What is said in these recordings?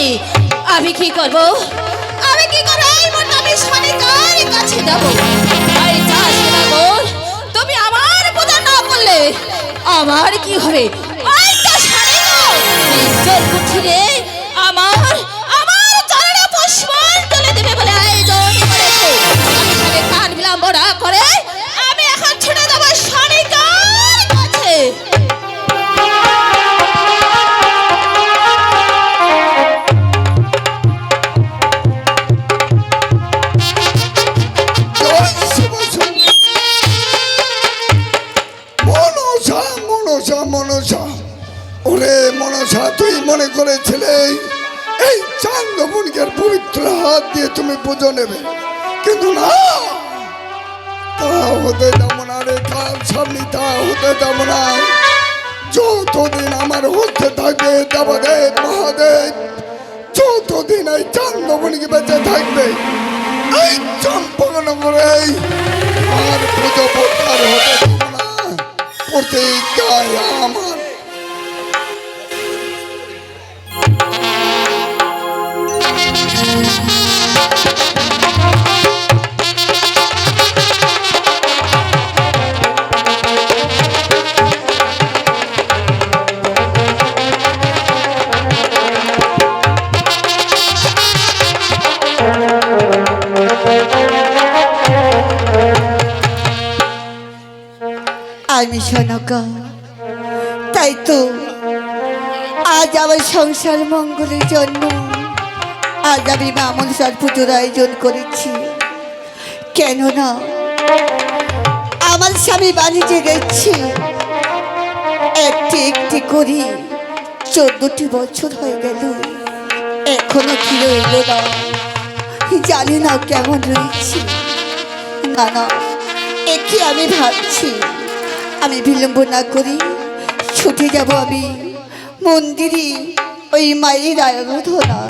পারিনি। আমি কি করব? আমি কি করব? এই মুহূর্তে আমি শালিকার কাছে যাব। এই চাষ নাগর, তুমি আমার পূজা না করলে আমার কি হবে? ওই তো শালিকা জল কুঠিরে আমার আমার চরণে পুষ্পাঞ্জলি দেবে বলে আয়োজন করেছে। আমি তাকে কান বিলম্ব না করে আমি এখন ছুটে যাব শালিকার কাছে। ওরে মনসা, তুই মনে করেছিলে এই চান্দবনকের পবিত্র হাত দিয়ে তুমি পুজো নেবে, কিন্তু না, তা হতে যাব না রে কাল সামনে, তা হতে যাব না। যতদিন আমার হতে থাকবে দেবদেব মহাদেব, যতদিন এই চান্দবনকে বেঁচে থাকবে, এই চম্পকনগরে আর পুজো প্রত্যার হতে যাব না। প্রতিজ্ঞায় আমার। আমি সনকা, তাই তো আজ আমার সংসার মঙ্গলের জন্য আজ আমি মা মনসার পুজোর আয়োজন করেছি। কেননা আমার স্বামী বাণিজ্যে গেছে, একটি একটি করে 14টি বছর হয়ে গেল, এখনো ফিরে এলো না। জানি না কেমন রয়েছে। না না, একে আমি ভাবছি আমি বিলম্ব না করি ছুটে যাব আমি মন্দিরে ওই মায়ের আরাধনা।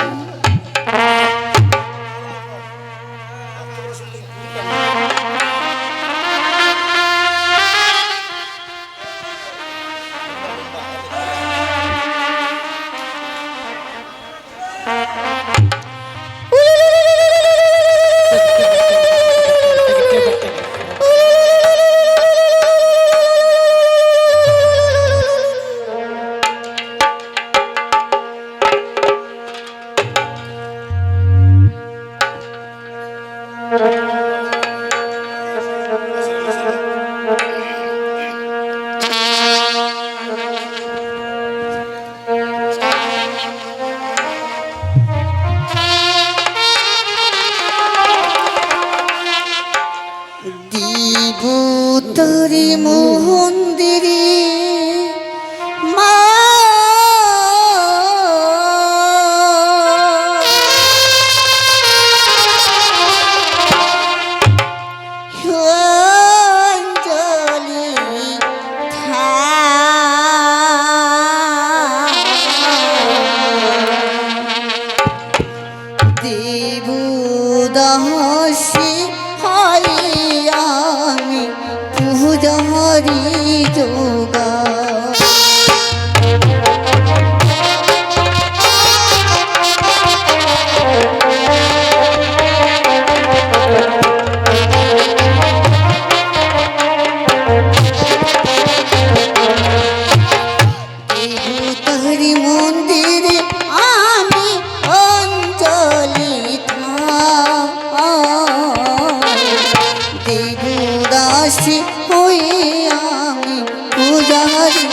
দিবুতরি মন্দিরে মা অঞ্জলি দেবদাসী আমি পূজারি যোগা। দেবতারি মন্দিরে আমি অঞ্জলি দেবদাসী হয়ে আমি পূজারি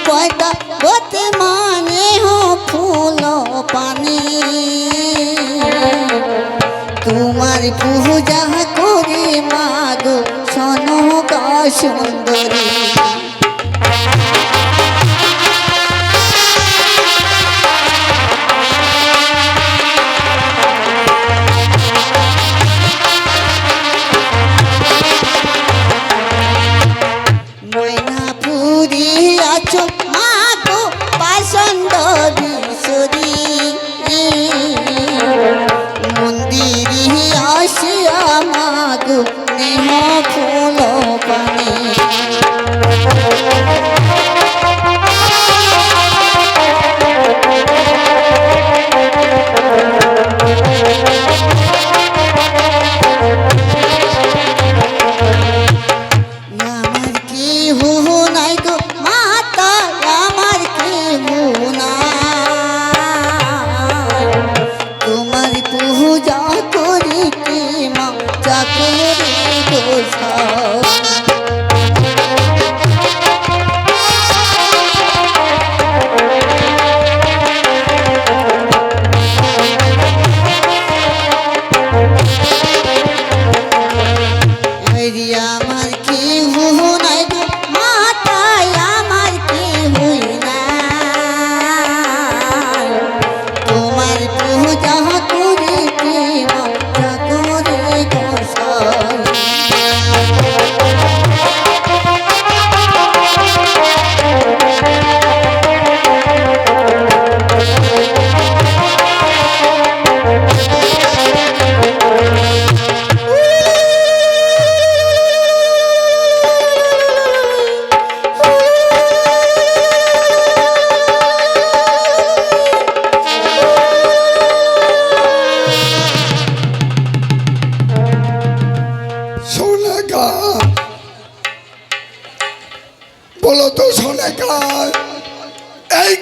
পয়দা বতে মানে হো ফুল পানি, তোমার পূজা করে মাগো সনকা সুন্দরী। ময়নাপুরি আছো মাগো পাসন্দ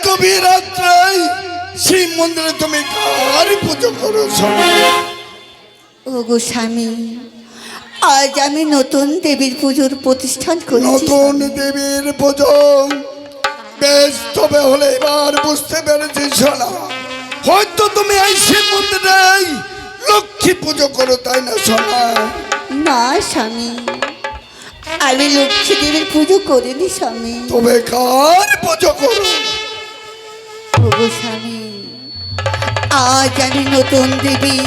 গভীর রাত্রে শিব মন্দিরে তুমি কার পুজো করো সোনা? ওগো স্বামী, আজ আমি নতুন দেবীর পুজোর প্রতিষ্ঠান করেছি। নতুন দেবীর পুজো? বেশ, তবে হলে এবার বুঝতে পেরেছি সোনা, হয়তো তুমি এই শিব মন্দিরে লক্ষ্মী পুজো করো, তাই না সোনা? না স্বামী, আমি লক্ষ্মী দেবীর পুজো করিনি স্বামী। তবে কার পুজো করো? ওগো স্বামী, আজ আমি নতুন দেবী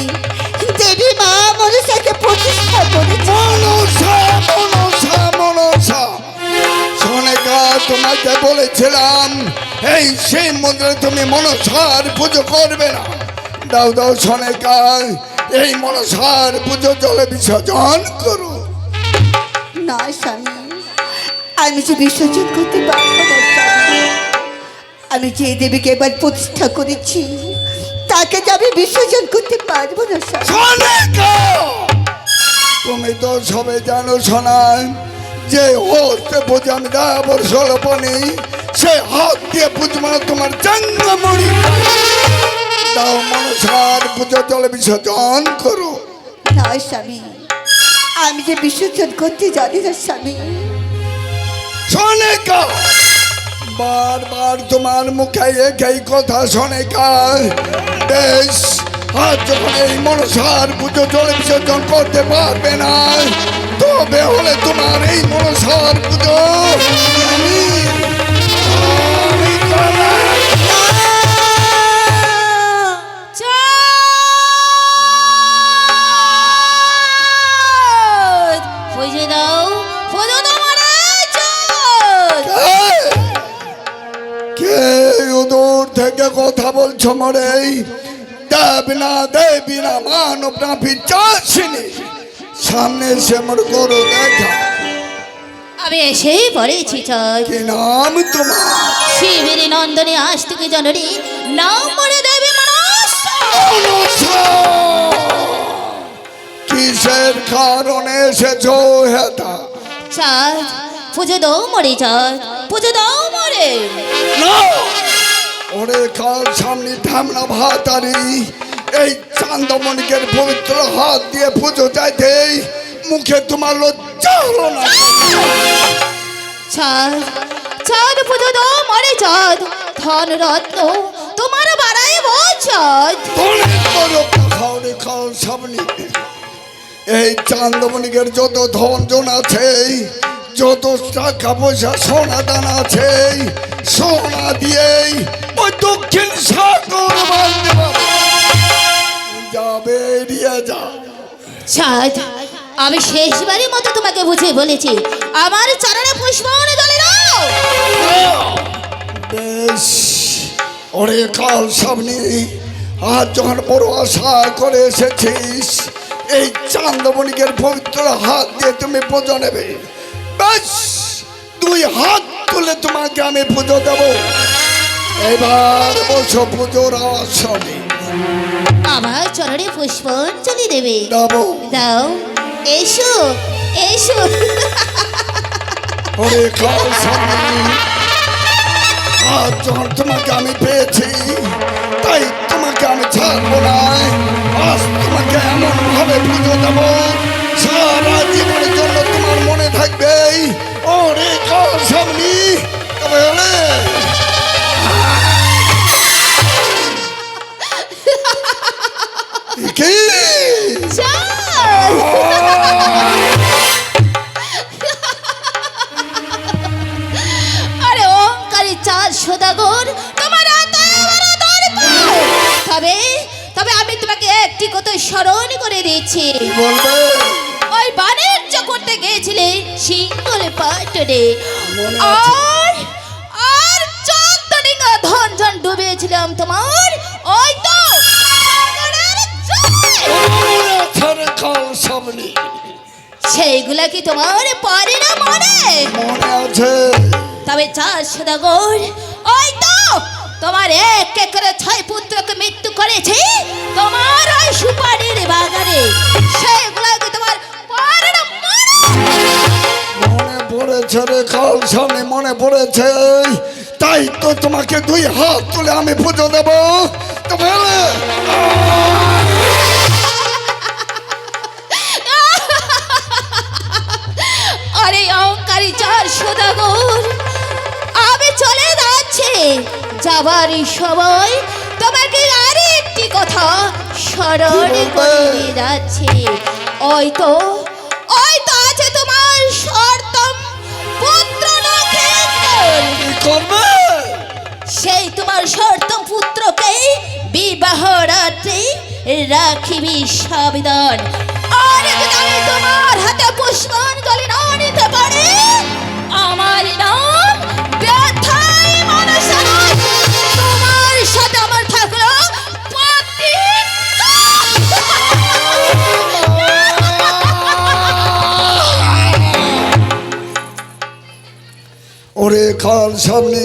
দেবী মা মনসাকে প্রতিষ্ঠা করেছি। মনসা মনসা মনসা, সোনিকা তোমাকে বলেছিলাম এই শিব মন্দিরে তুমি মনসার পুজো করবে না। দাও দাও সোনিকা, এই মনসার পুজো জলে বিসর্জন করো। না স্বামী, আমি যে বিসর্জন করতে পারবো না স্বামী। আমি যে দেবীকে এবার প্রতিষ্ঠা করেছি তাকে যে আমি বিসর্জন করতে পারবো না স্বামী। সোনিকা, তুমি তো সবে জানো সোনা, যে হতে পুজো আমি দেবর স্বরূপণী, সে হাত দিয়ে পুজো মানে তোমার চাঙ্গামণি। দাও মনসার পুজো জলে বিসর্জন করো। না স্বামী, আমি যে বিসর্জন করতে জানি না স্বামী। সোনিকা, বারবার তোমার মুখে একই কথা সোনিকা। বেশ, আজ যখন এই মনসার পুজো জলে বিসর্জন করতে পারবে না, তবে হলে তোমার এই মনসার পুজো আমি করব। চাঁদ, পুজো দাও, পুজো দাও মানে চাঁদ। কে দূর থেকে কথা বলছো মরে? দেবী না মানব না পিচাসিনী, সামনে এসে মোর করো দেখা। আমি এসেই পড়েছি চাঁদ। কি নাম তোমার? শিবের নন্দনে আজ থেকে জননী, নাম মরে দেবী মনসা। মনসা, কিসের কারণে এসেছো হেতা? চাঁদ, পুজো দাও মরে চাঁদ, পুজো দাও মরে। না, ওরে কাল সামনে ঠামনা ভাতারি, এই চান্দমণিকের পবিত্র হাত দিয়ে পুজো চাইতে মুখে তোমার লজ্জা হলো না? চাঁদ, চাঁদ পুজো দাও মরে চাঁদ, ধন রত্ন তোমার বাড়াইব চাঁদ। খাওয়ারে খাওয়ার সামনে এই চান্দমণিকের যত ধন জন আছে, যত টাকা পয়সা সোনা দান আছে, সোনা দিয়েই ওই দক্ষিণ সাগর বাঁধতে পারবে। যাবে এড়িয়ে যা। চাঁদ, আমি শেষবারের মতো তোমাকে বুঝিয়ে বলেছি, আমার চরণে পুষ্পাঞ্জলি জ্বলে দাও। বেশ, ওরে কাল সামনে আজ যখন বড় আশা করে এসেছিস, এই চান্দমণিকের পবিত্র হাত দিয়ে তুমি পুজো নেবে। বেশ, দুই হাত তুলে তোমাকে আমি পুজো দেব। এবার বসো পুজোর আসনে। আমার চরণে পুষ্পাঞ্জলি দেবে। দেবো। দাও, এসো এসো। ওরে কাল সামনে আজ যখন তোমাকে আমি পেয়েছি, তাই তোমাকে আমি ছাড়বো না। আজ তোমাকে এমন ভাবে পুজো দেব, সারা জীবনের জন্য তোমার মনে থাকবে। ওরে কাল সামনে, তবে হলে কি চাঁদ, আরে ওঙ্কারী চাঁদ সদাগর, তোমার এতবার দরকার। তবে তবে আমি তোমাকে একটি কথা স্মরণ করে দিচ্ছি। বলবে? ওই বাণিজ্য করতে গিয়েছিলে সিঙ্গল পাটনে, মনে আছে। আর আর 14 ডিঙা ধন জন ডুবিয়েছিলাম তোমার ওই তো সাগরের জলে। কাল সামনে সেইগুলা কি তোমার পরে না মনে? মনে আছে। তবে চাঁদ সদাগর, ওই তো তোমার এক এক করে 6 পুত্রকে মৃত্যু করেছে তোমার ওই সুপারির বাগানে। সেইগুলা কি তোমার পরে না মনে? মনে পড়েছে রে কাল সামনে, মনে পড়েছে। তাই তো তোমাকে দুই হাত তুলে আমি পুজো দেব। তবে আরে অহংকারী চার সদাগর, আমি চলে যাচ্ছি। যাবারই সময় তোমাকে আরেকটি কথা স্মরণ করে যাচ্ছি। ওই তো আছে তোমার সর্তম পুত্র নক্ষত্র। কি করবে? সেই তোমার সর্তম পুত্রকে বিবাহ রাত্রে রাখিবি সাবধান। আর যদি আমি তোমার হাতে পুষ্পাঞ্জলি না নিতে পারি, আমার নাম ব্যথাই মনসা নয়। তোমার সাথে আমার থাকলো ওরে কাল সামনে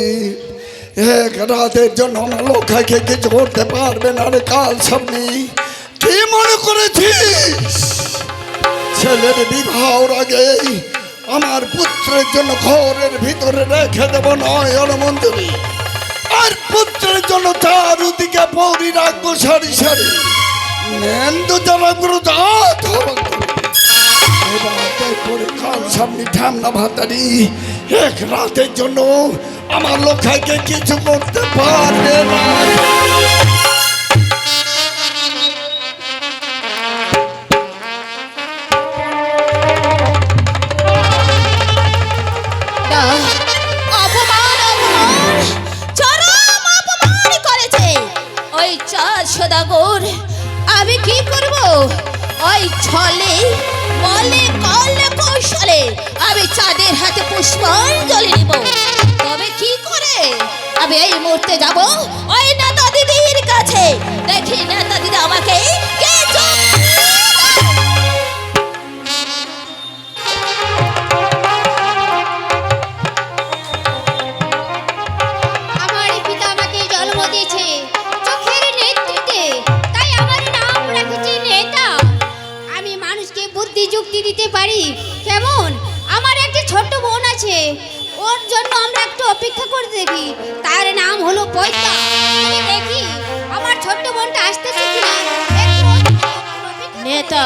এক রাতের জন্য আমার লক্ষ্যকে কিছু করতে পারবে না রে কাল সামনে। কি মনে করেছিস ছেলের বিবাহর আগে আমার পুত্রের জন্য ঘরের ভিতরে রেখে দেব? নয় মন্দিরে। আর পুত্রের জন্য চারুদিকে পরি রাখবো সারি সারি। নেন্দু যারা গুরু কাল সামনে ঠান্ডা ভাতারি এক রাতের জন্য আমার লক্ষ্যকে কিছু করতে পারবে না। সদাগর, আমি কি করব? ওই ছলে বলে কলে কৌশলে আমি চাঁদের হাতে পুষ্পাঞ্জলি নেব। তবে কি করে আমি এই মুহূর্তে যাব ওই নেতা দিদির কাছে। দেখি নেতা দিদি আমাকে কিছু যুক্তি দিতে পারি কেমন? আমার একটি ছোট্ট বোন আছে, ওর জন্য আমরা একটু অপেক্ষা করে দেখি। তার নাম হলো পয়তা। দেখি আমার ছোট্ট বোনটা আসতেছে কিনা। নেতা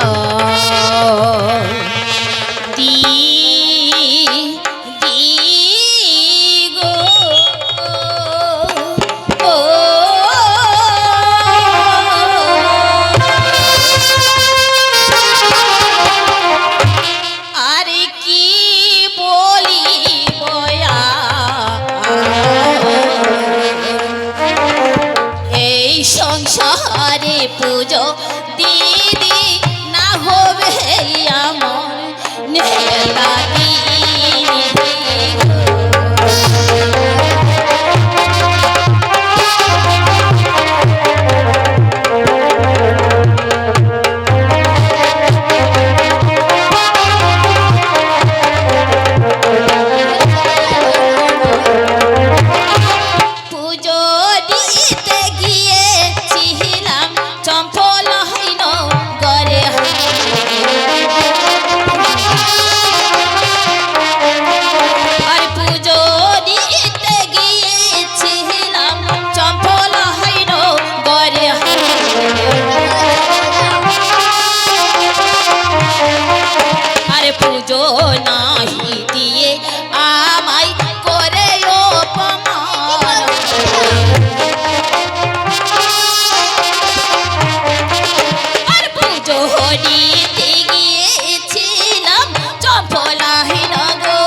দি গো ও সংসারে পুজো দিদি না হবে আমার নেতা পুজো নাহি দিয়ে আমায় করে অপমান। আর পুজো নিতে গিয়েছিলাম চম্পলাহীন গো।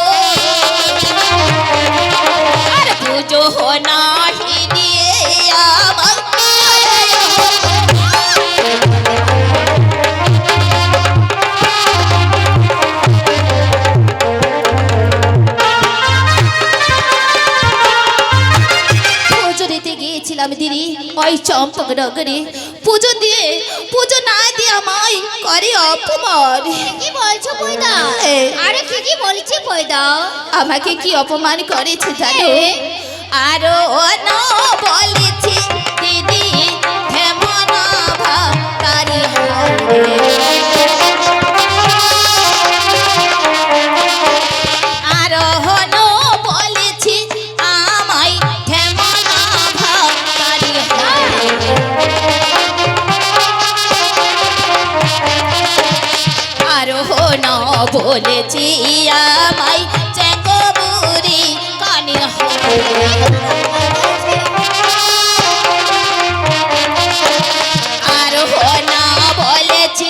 আর পুজো নাহি দিয়ে আমায় দিদি ওই চম্পক নগরে পুজো না দিয়ে আমায় করে অপমান। কি বলছো পয়দা? আরে কি বলছি পয়দা? আমাকে কি অপমান করেছে জানো? আরো না বলেছি দিদি হেমন ভাতারি আরো বলেছি আমায় বলেছি আমায় চেঙ্গবুড়ি কানে আর না বলেছি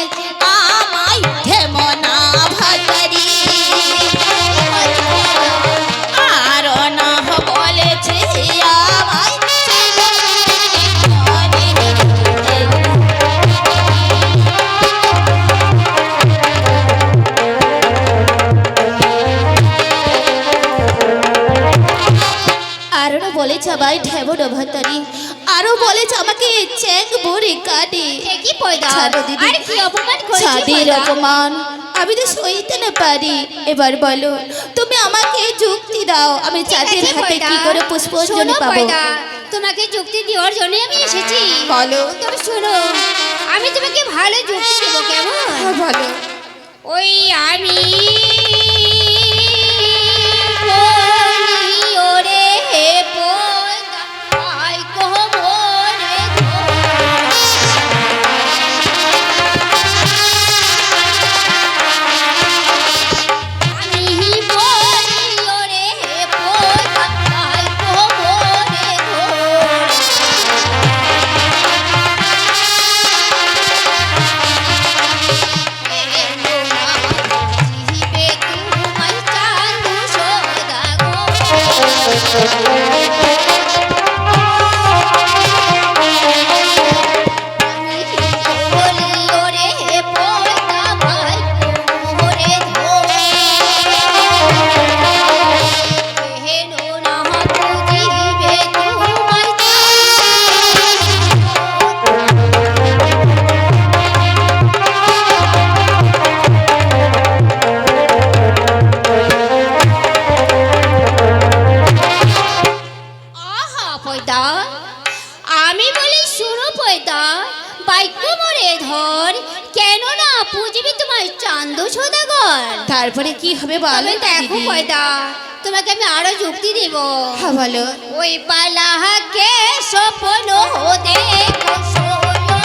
আমায় ধেমনা ভাতারি আর না বলেছি আমায় আরো বলেছে আমায় ঢেমনা ভাতারি আরো বলেছে আমাকে চেক বুড়ি কানে কি পয়দা ছাড়ো দিদি। আর কি অপমান করেছি ছাদের পয়দা? অপমান আমি তো সইতে না পারি এবার বলো তুমি আমাকে যুক্তি দাও আমি চাঁদের ঠিক আছে হাতে পয়দা। কি করে পুষ্পাঞ্জলি শোনো পাবো পয়দা, তোমাকে যুক্তি দেওয়ার জন্য আমি এসেছি বলো। তবে শোনো আমি তোমাকে ভালো যুক্তি দেবো কেমন বলো ওই আমি বলি ওরে পয়দা, আই কোমরে আমি বলি ওরে পয়দা, আই কোমরে জিবে তোমায় চাঁদু সদা আমি বলি ওরে পয়দা ভাই কোমরে ধরে হেনো না বুঝিবে তোমায় আহা পয়দা আমি বলি শুনো পয়দা বাইক মরে ধর কেন না পুজিবি তোমার চান্দু সদাগর তারপরে কি হবে বলো তবে দেখো দিদি। পয়দা তোমাকে আমি আরো যুক্তি দেব হ্যাঁ বলো ওই পালাহাকে স্বপ্ন দেখো সোনো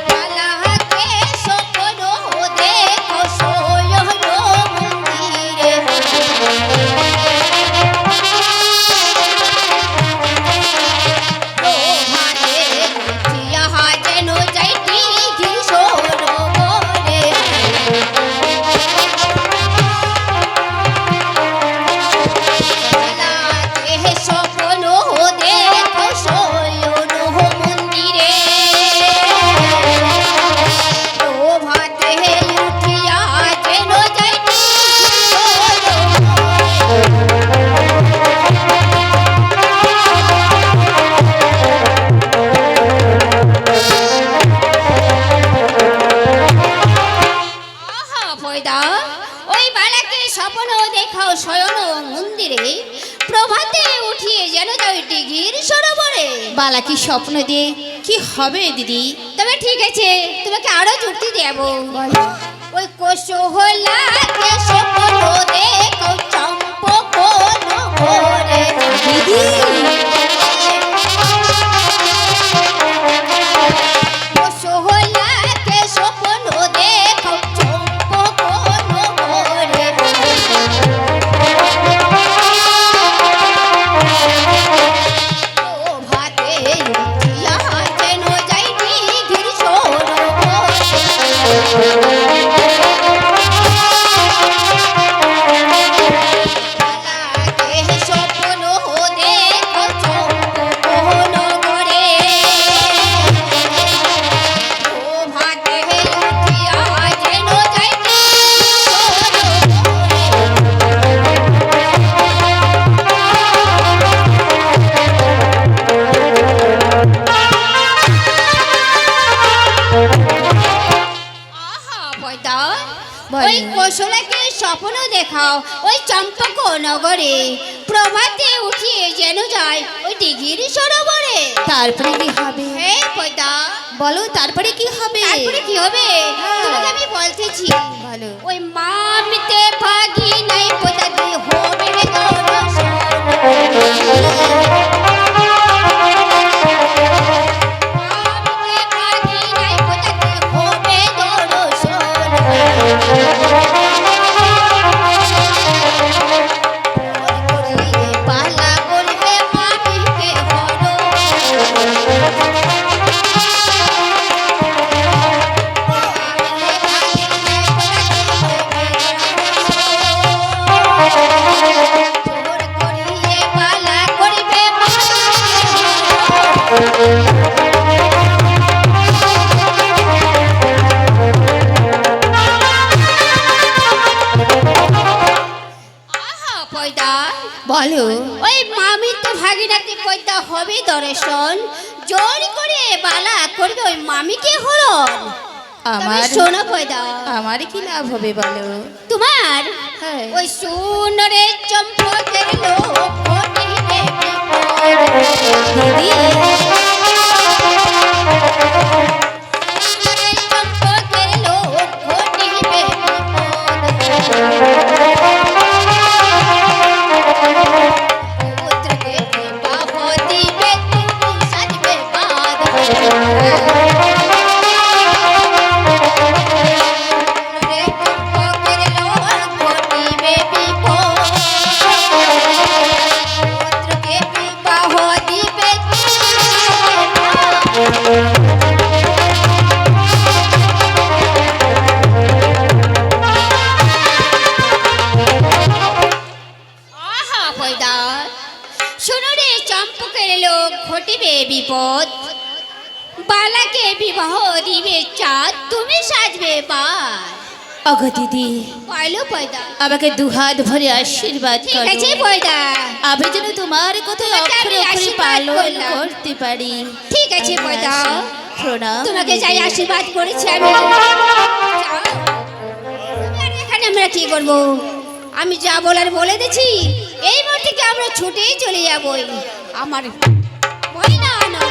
পালাহাকে স্বপ্ন দেখো সোনো মন্দিরে যেন যাইটি সরোবরে স্বপ্ন দেখো সয়ন মন্দিরে ভাতে উঠিয়া যেন যাইটি আহা পয়দা ওই বালাকে স্বপ্ন দেখাও শয়ন মন্দিরে প্রভাতে উঠিয়ে যেন যাই দিঘির সরোবরে বালা কি স্বপ্ন দিয়ে কি হবে দিদি তবে ঠিক আছে তোমাকে আরো যুক্তি দেব ওই কোশহলাকে স্বপ্ন দেখো চম্পক নগরে দিদি কোশহলাকে স্বপ্ন দেখো চম্পক নগরে ভাতে উঠিয়া যেন যাই দিঘির সরোবরে স্বপ্ন দেখো চম্পক নগরে ভাতে উঠিয়া যেন যাই সরোবরে আহা পয়দা বলো। ওই কৌশলাকে স্বপ্ন দেখাও ওই চম্পক নগরে প্রভাতে উঠিয়ে যেন যায় ওই দিঘির সরোবরে তারপরে কি হবে হে পয়দা বলো তারপরে কি হবে তারপরে কি হবে তোমাকে আমি বলতেছি বলো ওই মামিতে ভাগি নাই পয়দা দি হবে রে দর্শন পয়দা বলো। ওই মামির তো ভাগিনাতে পয়দা হবে দর্শন, জোর করে বালা করবে ওই মামিকে হরণ। আমার শোনো পয়দা, আমার কি লাভ হবে বলো? তোমার হ্যাঁ। ওই সুনরে চম্পকের লোক ঘটিবে দিদি সুনরে চম্পকের লোক ঘটিবে পুত্রকে বিবাহ দিবে তুমি সাজবে বাদ। সুনরে চম্পকের লোক ঘটিবে বিপদ, পুত্রকে বিবাহ দিবে তুমি সাজবে বাদ। আহা পয়দা, শোনো রে চম্পকের লোক ঘটিবে বিপদ, বালাকে বিবাহ দিবে চাঁদ, তুমি সাজবে বার। অগো দিদি, পাইলো পয়দা, আমাকে দুহাত ভরে আশীর্বাদ ঠিক করো। আছে পয়দা, আমি যেন তোমার কথায় তোমাকে অক্ষরে আমি অক্ষরে আশীর্বাদ পালন করলাম। করতে পারি। ঠিক আছে পয়দা, প্রণাম। তোমাকে যাই আশীর্বাদ করেছি আমি। যাও। আর এখানে আমরা কি করব? আমি যা বলার বলে দিছি, এই মোড় থেকে আমরা ছুটেই চলে যাবই। আমার ভয় না, না